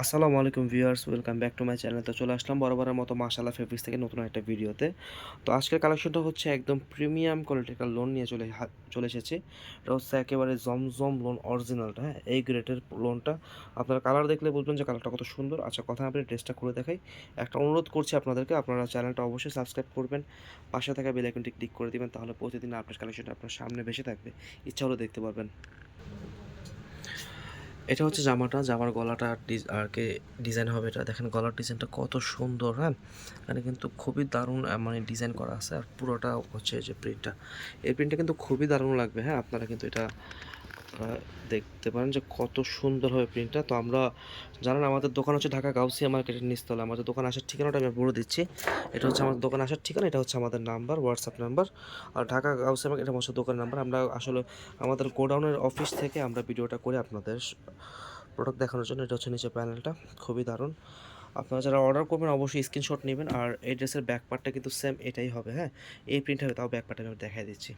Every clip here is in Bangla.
আসসালামু আলাইকুম viewers, welcome back to my channel. তো চলে আসলাম বরাবরের মতো মাশাআল্লাহ ফেব্রিক্স থেকে নতুন একটা ভিডিওতে। তো আজকের কালেকশনটা হচ্ছে একদম প্রিমিয়াম কোয়ালিটির লোন নিয়ে চলে এসেছি। এটা হচ্ছে একেবারে জমজম লোন অরিজিনালটা, হ্যাঁ, এই গ্রেডের লোনটা। আপনারা কালার দেখলে বুঝবেন যে কালারটা কত সুন্দর। আচ্ছা, কথা না বলে ড্রেসটা খুলে দেখাই। একটা অনুরোধ করছি আপনাদেরকে, আপনারা চ্যানেলটা অবশ্যই সাবস্ক্রাইব করবেন, পাশে থাকা বেল আইকনটি ক্লিক করে দিবেন, তাহলে প্রতিদিন আপডেট কালেকশনটা আপনার সামনে ভেসে থাকবে, ইচ্ছা হলে দেখতে পারবেন। এটা হচ্ছে জামাটা, জামার গলাটা আর কি ডিজাইন হবে। এটা দেখেন, গলার ডিজাইনটা কত সুন্দর, হ্যাঁ, এখানে কিন্তু খুবই দারুণ মানে ডিজাইন করা আছে। আর পুরোটা হচ্ছে যে প্রিন্টটা, এই প্রিন্টটা কিন্তু খুবই দারুণ লাগবে। হ্যাঁ, আপনারা কিন্তু এটা দেখতে পারেন যে কত সুন্দর হবে প্রিন্টটা। তো আমরা জানেন আমাদের দোকান হচ্ছে ঢাকা গাউসিয়া মার্কেটের নিচতলা। আমাদের দোকান আসার ঠিকানাটা আমি বলে দিচ্ছি। এটা হচ্ছে আমাদের দোকান আসার ঠিকানা, এটা হচ্ছে আমাদের নাম্বার, হোয়াটসঅ্যাপ নাম্বার। আর ঢাকা গাউসিয়া মার্কেট এটা হচ্ছে দোকানের নাম্বার। আমরা আসলে আমাদের গোডাউনের অফিস থেকে আমরা ভিডিওটা করে আপনাদের প্রোডাক্ট দেখানোর জন্য। এটা হচ্ছে নিচে প্যানেলটা, খুবই দারুণ। আপনারা যারা অর্ডার করবেন অবশ্যই স্ক্রিনশট নেবেন। আর এই ড্রেসের ব্যাক পার্টটা কিন্তু সেম এটাই হবে, হ্যাঁ, এই প্রিন্ট হবে। তাও ব্যাক পার্টটা আমি দেখাই দিচ্ছি।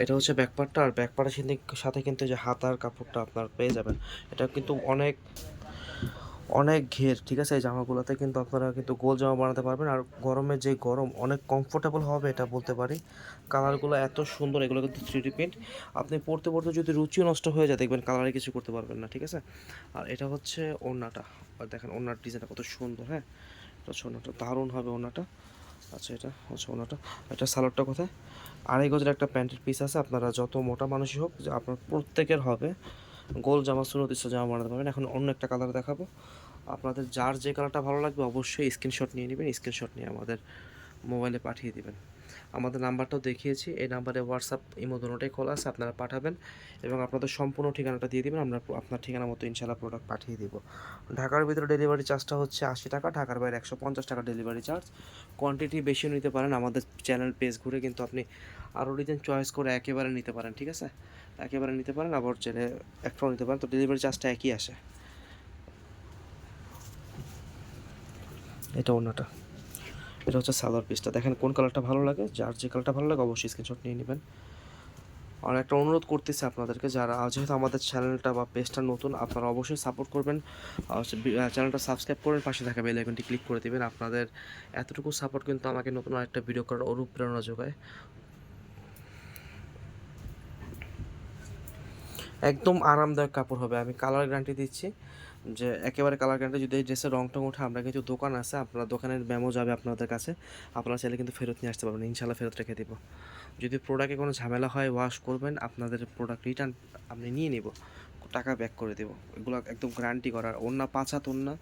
এটা হচ্ছে ব্যাক পার্টটা। আর ব্যাক পার্টের সাথে কিন্তু যে হাতার কাপড়টা আপনার পেয়ে যাবেন। এটা কিন্তু অনেক অনেক ঘের, ঠিক আছে। এই জামাগুলোতে কিন্তু আপনারা কিন্তু গোল জামা বানাতে পারবেন। আর গরমে যে গরম অনেক কমফোর্টেবল হবে, এটা বলতে পারি। কালারগুলো এত সুন্দর, এগুলো কিন্তু 3D প্রিন্ট। আপনি পরতে পরতে যদি রুচিও নষ্ট হয়ে যায়, দেখবেন কালারে কিছু করতে পারবেন না, ঠিক আছে। আর এটা হচ্ছে ওড়নাটা। আর দেখেন ওড়নার ডিজাইনটা কত সুন্দর, হ্যাঁ, এটা হচ্ছে ওড়নাটা, দারুণ হবে ওড়নাটা। আচ্ছা, এটা হচ্ছে ওড়নাটা। এটা সালোয়ারটা কোথায়? 2.5 গজের একটা প্যান্টের পিস আছে। আপনারা যত মোটা মানুষই হোক, যে আপনার প্রত্যেকের হবে। গোল জামা, সুন্নতি জামা বানাতে পারবেন। এখন অন্য একটা কালার দেখাবো আপনাদের। যার যে কালারটা ভালো লাগবে অবশ্যই স্ক্রিনশট নিয়ে নেবেন। স্ক্রিনশট নিয়ে আমাদের মোবাইলে পাঠিয়ে দিবেন। আমাদের নাম্বারটাও দেখিয়েছি, এই নাম্বারে হোয়াটসঅ্যাপ ইমো দুটোটাই খোলা আছে, আপনারা পাঠাবেন এবং আপনাদের সম্পূর্ণ ঠিকানাটা দিয়ে দেবেন। আমরা আপনার ঠিকানা মতো ইনশাআল্লাহ প্রোডাক্ট পাঠিয়ে দিব। ঢাকার ভিতরে ডেলিভারি চার্জটা হচ্ছে 80 টাকা, ঢাকার বাইরে 150 টাকা ডেলিভারি চার্জ। কোয়ান্টিটি বেশি নিতে পারেন, আমাদের চ্যানেল পেজ ঘুরে কিন্তু আপনি আরও ডিজাইন চয়েস করে একেবারে নিতে পারেন, ঠিক আছে। একেবারে নিতে পারেন, আবার চ্যানেল একটাও নিতে পারেন। তো ডেলিভারি চার্জটা একই আসে। এটা অন্যটা, এটা হচ্ছে সালোয়ার পিসটা। দেখেন কোন কালারটা ভালো লাগে, যার যে কালারটা ভালো লাগে অবশ্যই স্ক্রিনশট নিয়ে নেবেন। আর একটা অনুরোধ করতেছি আপনাদেরকে, যারা যেহেতু আমাদের চ্যানেলটা বা পেজটা নতুন, আপনারা অবশ্যই সাপোর্ট করবেন। চ্যানেলটা সাবস্ক্রাইব করবেন, পাশে থাকা বেল আইকনটি ক্লিক করে দেবেন। আপনাদের এতটুকু সাপোর্ট কিন্তু আমাকে নতুন আরেকটা ভিডিও করার অনুপ্রেরণা যোগায়। একদম আরামদায়ক কাপড় হবে, আমি কালার গ্যারান্টি দিচ্ছি যে একেবারে কালার গ্যারান্টি। যদি এই ড্রেসের রং টং ওঠে, আমরা কিন্তু দোকান আছে, আপনার দোকানের মেমো যাবে আপনাদের কাছে, আপনারা চাইলে কিন্তু ফেরত নিয়ে আসতে পারবেন, ইনশাল্লাহ ফেরত রেখে দেবো। যদি প্রোডাক্টে কোনো ঝামেলা হয়, ওয়াশ করবেন, আপনাদের প্রোডাক্ট রিটার্ন আপনি নিয়ে নিব, টাকা ব্যাক করে দেবো। এগুলো একদম গ্যারান্টি করার। ওড়না 5 হাত ওড়না,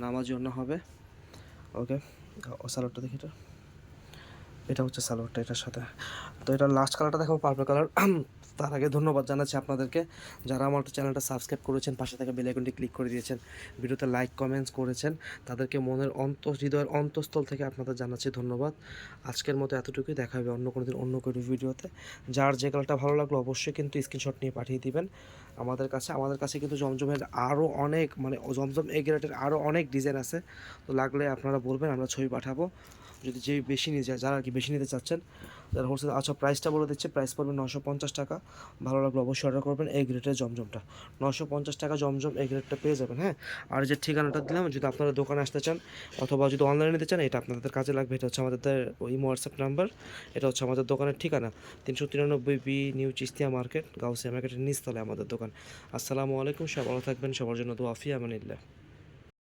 নামাজি ওড়না হবে। ওকে, ও সালোয়ারটা দেখি। এটা এটা হচ্ছে সালোয়ারটা এটার সাথে। তো এটা লাস্ট কালারটা দেখো, পার্পল কালার। তার আগে ধন্যবাদ জানাচ্ছি আপনাদেরকে, যারা আমার চ্যানেলটা সাবস্ক্রাইব করেছেন, পাশে থেকে বেল আইকনটি ক্লিক করে দিয়েছেন, ভিডিওতে লাইক কমেন্টস করেছেন, তাদেরকে মনের হৃদয়ের অন্তঃস্থল থেকে আপনাদের জানাচ্ছি ধন্যবাদ। আজকের মতো এতটুকুই, দেখা হবে অন্য কোনো দিন অন্য কোনো ভিডিওতে। যার যে কালারটা ভালো লাগলো অবশ্যই কিন্তু স্ক্রিনশট নিয়ে পাঠিয়ে দিবেন আমাদের কাছে কিন্তু জমজমের আরও অনেক, মানে জমজম এ গ্রেডের আরও অনেক ডিজাইন আছে। তো লাগলে আপনারা বলবেন, আমরা ছবি পাঠাবো। যদি যে বেশি নিয়ে যায়, যারা আর কি বেশি নিতে চাচ্ছেন, যারা হোলসেল। আচ্ছা, প্রাইসটা বলে দিচ্ছে, প্রাইস পড়বে 950 টাকা। ভালো লাগলো অবশ্যই অর্ডার করবেন। এই গ্রেডের জমজমটা 950 টাকা, জমজম এই গ্রেডটা পেয়ে যাবেন, হ্যাঁ। আর যে ঠিকানাটা দিলাম, যদি আপনারা দোকানে আসতে চান অথবা যদি অনলাইনে নিতে চান, এটা আপনাদের কাজে লাগবে। এটা হচ্ছে আমাদের ইমো হোয়াটসঅ্যাপ নাম্বার, এটা হচ্ছে আমাদের দোকানের ঠিকানা, 393B নিউ চিস্তিয়া মার্কেট, গাউসিয়া মার্কেটের নিচতলায় আমাদের দোকান। আসসালামু আলাইকুম, সব ভালো থাকবেন, সবার জন্য দোয়া, ফি আমানিল্লাহ।